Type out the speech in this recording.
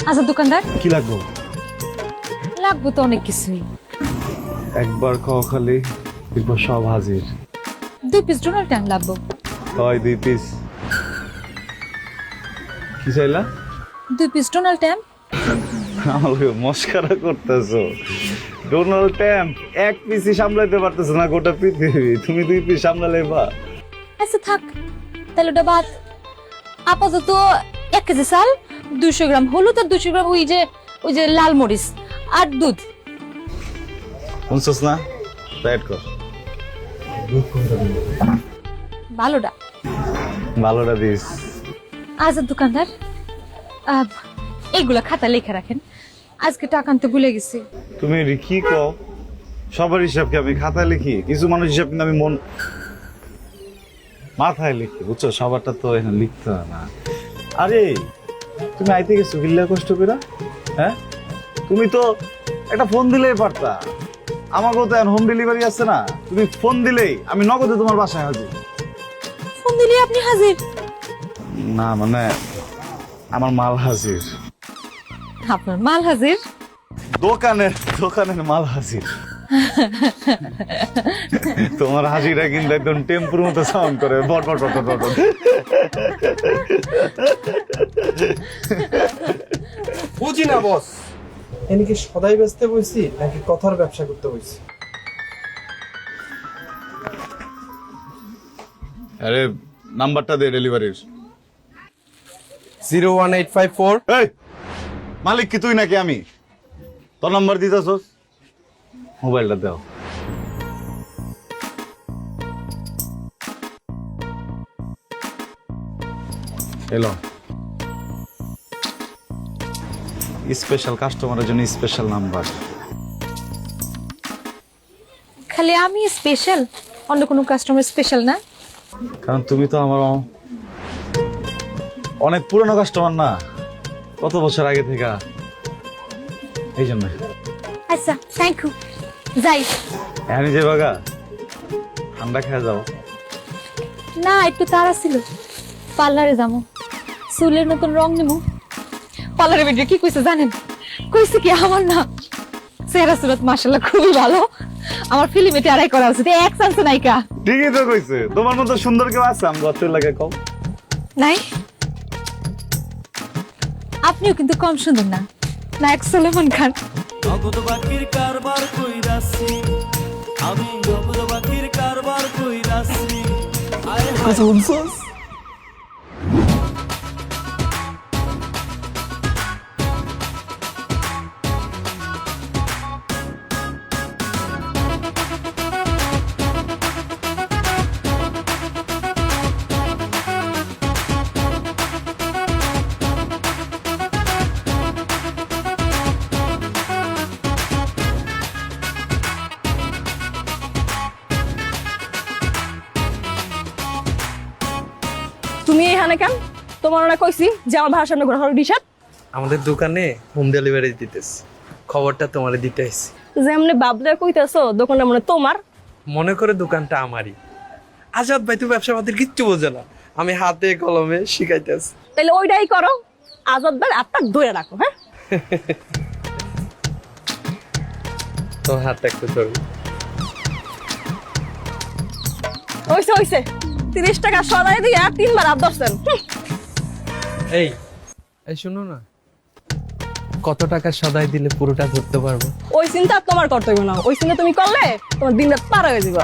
আচ্ছা দোকানদার, কি লাগবো? লাগবো তো অনেক কিছুই। একবার খাও খালি, দেখবো সব হাজির। 2 পিস ডোনাল্ড ট্যাম লাগবো। হয় 2 পিস। কি চাইলা? 2 পিস ডোনাল্ড ট্যাম। আমাকে মস্কারা করতেছো। ডোনাল্ড ট্যাম্প 1 পিসই সামলাইতে পারতেছো না গোটা পৃথিবী, তুমি 2 পিস সামলালে বা? আচ্ছা থাক, তাহলে ওটা বাদ। আপাতত 1 কেজি চাল, 200 গ্রাম হলুদ আর 200 গ্রাম ওই যে লাল মরিচ আর দুধ। শুনছস না? প্যাড কর। ভালোটা। ভালোটা দিস। আচ্ছা দোকানদার, এইগুলা খাতা লেখা রাখেন, আজকে টাকা আনতে ভুলে গেছি। তুমি কি কও? সবার হিসাব কি আমি খাতায় লিখি? কিছু মানুষ হিসাব কিন্তু আমি মাথায় লিখি, বুঝছো? সবারটা তো এখানে লিখতে হয় না। আরে তুমি আইতে গেছো গিল্লা কষ্ট করে, হ্যাঁ? তুমি তো একটা ফোন দিলেই পারতা। আমাকেও তো এখন হোম ডেলিভারি আছে না, তুমি ফোন দিলেই আমি নগদে তোমার বাসায় হাজির। ফোন দিলে আপনি হাজির? না মানে আমার মাল হাজির। আপনার মাল হাজির? দোকানের মাল হাজির। তোমার হাসিটা কিন্তু একদম টেম্পুর মতো সাউন্ড করে, বট বট বট বট বট। বুঝি না বস, এনে কি সদাই বেচতে বইছি নাকি কথার ব্যবসা করতে বইছি? আরে নাম্বারটা দে ডেলিভারির। 01854। এই মালিক কি তুই নাকি আমি? তোর নাম্বার দিতেছস, মোবাইলটা দাও। এলো স্পেশাল কাস্টমারের জন্য স্পেশাল নাম্বার। খালি আমি স্পেশাল, অন্য কোনো কাস্টমার স্পেশাল না? কারণ তুমি তো আমার অনেক পুরনো কাস্টমার না, কত বছর আগে থেকে, এই জন্য। আচ্ছা থ্যাংক ইউ, যাই। এখন যে বাগা ঠান্ডা খেয়ে যাও। না একটু তাড়া ছিল, পার্লারে যাবো, চুলের নতুন রং নেবো। পার্লারে ভিডিও কি কইছে জানেন? কইছে কি আমার না চেহারা সুরত মাশাআল্লাহ খুবই ভালো, আমার ফিল্মে ট্রাই করা উচিত, এক চান্স নাইকা। ঠিকই তো কইছে, তোমার মতো সুন্দর কেউ আছে আমি গতের লাগে কম নাই? আপনিও কিন্তু কম সুন্দর না, নায়ক সুলেমান খান। নগদ বাকির কারবার কইরাছি আমি, নগদ বাকির কারবার কইরাছি। কথা বলছস? তুমি এখানে কেন? তোমার ওরা কইছি যে আমার ভাষার সামনে ঘোরা হলো ডিশাত। আমাদের দোকানে হোম ডেলিভারি দিতেছ, খবরটা তোমারে দিতে আইছি। যেমনি বাবলা কইতেছো দোকানটা মনে তোমার। মনে করে দোকানটা আমারই। আজাদ ভাই তো ব্যবসা পাতির কিচ্ছু বোঝে না, আমি হাতে কলমে শিখাইতেছি। তাহলে ওইটাই করো, আজাদ ভাই আপনার ধরে রাখো। হ্যাঁ তোমার হাতটা একটু ধরো। হইছে হইছে, 30 টাকা সদাই দিয়ে 3বার আপ ধরছেন। এই এই শোনো না, কত টাকা সদাই দিলে পুরোটা ধরতে পারবো? ওই চিন্তা তোমার কর্তব্য না, ওই চিন্তা তুমি করলে তোমার দিন রাত পার হয়ে যাবে।